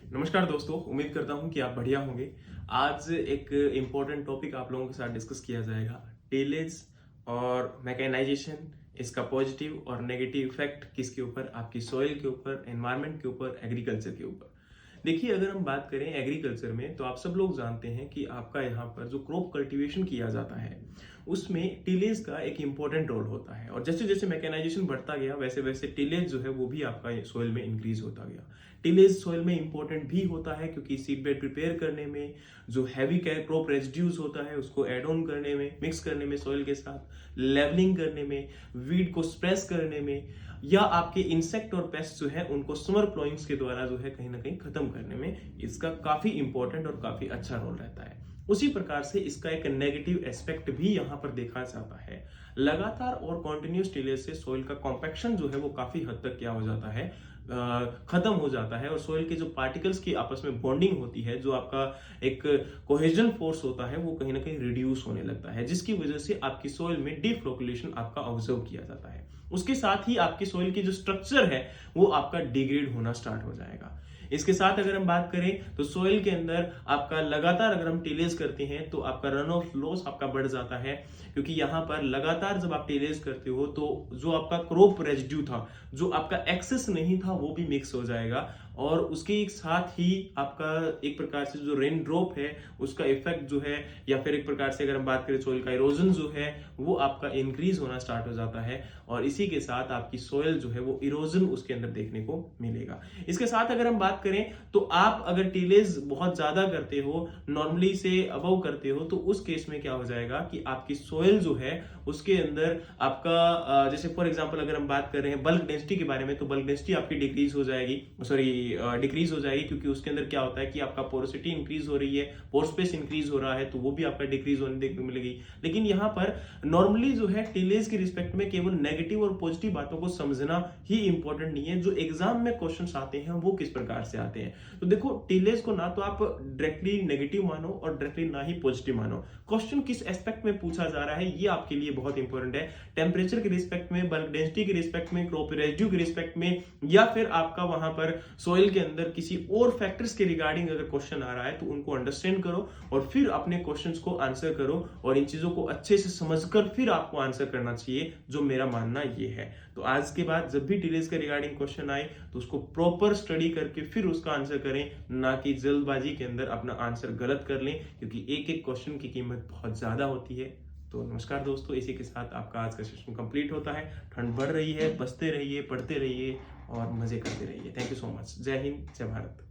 नमस्कार दोस्तों, उम्मीद करता हूँ कि आप बढ़िया होंगे। आज एक इम्पोर्टेंट टॉपिक आप लोगों के साथ डिस्कस किया जाएगा। टिलेज और मैकेनाइजेशन, इसका पॉजिटिव और नेगेटिव इफेक्ट किसके ऊपर, आपकी सॉइल के ऊपर, एनवायरनमेंट के ऊपर, एग्रीकल्चर के ऊपर। देखिए, अगर हम बात करें एग्रीकल्चर में तो आप सब लोग जानते हैं कि आपका यहाँ पर जो क्रॉप कल्टीवेशन किया जाता है उसमें टिलेज का एक इम्पोर्टेंट रोल होता है। और जैसे जैसे मैकेनाइजेशन बढ़ता गया वैसे वैसे टिलेज जो है वो भी आपका सॉइल में इंक्रीज होता गया। टिलेज सॉइल में इंपॉर्टेंट भी होता है क्योंकि सीड बेड प्रिपेयर करने में, जो हैवी क्रॉप रेजिड्यूज होता है उसको एड ऑन करने में, मिक्स करने में सॉइल के साथ, लेवलिंग करने में, वीड को स्प्रेस करने में, या आपके इंसेक्ट और पेस्ट जो है उनको समर प्लोइंग्स के द्वारा जो है कहीं ना कहीं खत्म करने में इसका काफी इंपॉर्टेंट और काफी अच्छा रोल रहता है। उसी प्रकार से इसका एक नेगेटिव एस्पेक्ट भी यहाँ पर देखा जाता है। लगातार और कॉन्टिन्यूस टिलेज से सॉइल का कॉम्पैक्शन जो है वो काफी हद तक क्या हो जाता है, खत्म हो जाता है। और सॉइल के जो पार्टिकल्स की आपस में बॉन्डिंग होती है, जो आपका एक कोहेजन फोर्स होता है, वो कहीं ना कहीं रिड्यूस होने लगता है, जिसकी वजह से आपकी सॉइल में डिफ्लोकुलेशन आपका ऑब्जर्व किया जाता है। उसके साथ ही आपकी सॉइल की जो स्ट्रक्चर है वो आपका डिग्रेड होना स्टार्ट हो जाएगा। इसके साथ अगर हम बात करें तो सॉइल के अंदर आपका लगातार अगर हम टिलेज करते हैं तो आपका रन ऑफ लॉस आपका बढ़ जाता है, क्योंकि यहाँ पर लगातार जब आप टिलेज करते हो तो जो आपका क्रॉप रेजिड्यू था, जो आपका एक्सेस नहीं था, वो भी मिक्स हो जाएगा। और उसके साथ ही आपका एक प्रकार से जो रेन ड्रॉप है उसका इफेक्ट जो है, या फिर एक प्रकार से अगर हम बात करें सॉइल का इरोजन जो है वो आपका इंक्रीज होना स्टार्ट हो जाता है। और इसी के साथ आपकी सॉइल जो है वो इरोजन उसके अंदर देखने को मिलेगा। इसके साथ अगर हम बात करें तो आप अगर टिलेज बहुत ज्यादा करते हो, नॉर्मली से अबव करते हो, तो उस केस में क्या हो जाएगा कि आपकी सॉइल जो है उसके अंदर आपका जैसे फॉर एग्जांपल अगर हम बात कर रहे हैं बल्क डेंसिटी के बारे में, तो बल्क डेंसिटी आपकी डिक्रीज हो जाएगी, डिक्रीज हो जाएगी, क्योंकि उसके अंदर क्या होता है कि आपका पोरोसिटी इंक्रीज हो रही है, पोर स्पेस इंक्रीज हो रहा है, तो वो भी आपका डिक्रीज होने देखने को मिलेगी। लेकिन यहाँ पर नॉर्मली जो है टिलेज के रिस्पेक्ट में केवल नेगेटिव और पॉजिटिव बातों को समझना ही इंपॉर्टेंट नहीं है। जो एग्जाम में क्वेश्चंस आते हैं वो किस प्रकार से आते हैं, तो देखो टिलेज को ना तो आप डायरेक्टली नेगेटिव मानो और डायरेक्टली ना ही पॉजिटिव मानो। क्वेश्चन किस एस्पेक्ट में पूछा जा रहा है ये आपके लिए बहुत इंपॉर्टेंट है। टेम्परेचर के रिस्पेक्ट में, बल्क डेंसिटी के रिस्पेक्ट में, क्रॉप रेजिड्यू के रिस्पेक्ट में, या फिर आपका वहां पर सॉइल के अंदर किसी और फैक्टर्स के रिगार्डिंग अगर क्वेश्चन आ रहा है तो उनको अंडरस्टैंड करो और फिर अपने क्वेश्चंस को आंसर करो। और इन चीजों को अच्छे से समझकर फिर आपको आंसर करना चाहिए, जो मेरा मानना ये है। तो आज के बाद जब भी टिलेज के रिगार्डिंग क्वेश्चन आए तो उसको प्रॉपर स्टडी करके फिर उसका आंसर करें, ना कि जल्दबाजी के अंदर अपना आंसर गलत कर लें, क्योंकि एक एक क्वेश्चन की कीमत बहुत ज्यादा होती है। तो नमस्कार दोस्तों, इसी के साथ आपका आज का सेशन कंप्लीट होता है। ठंड बढ़ रही है, बचते रहिए, पढ़ते रहिए और मजे करते रहिए। Thank you so much. जय हिंद, जय भारत।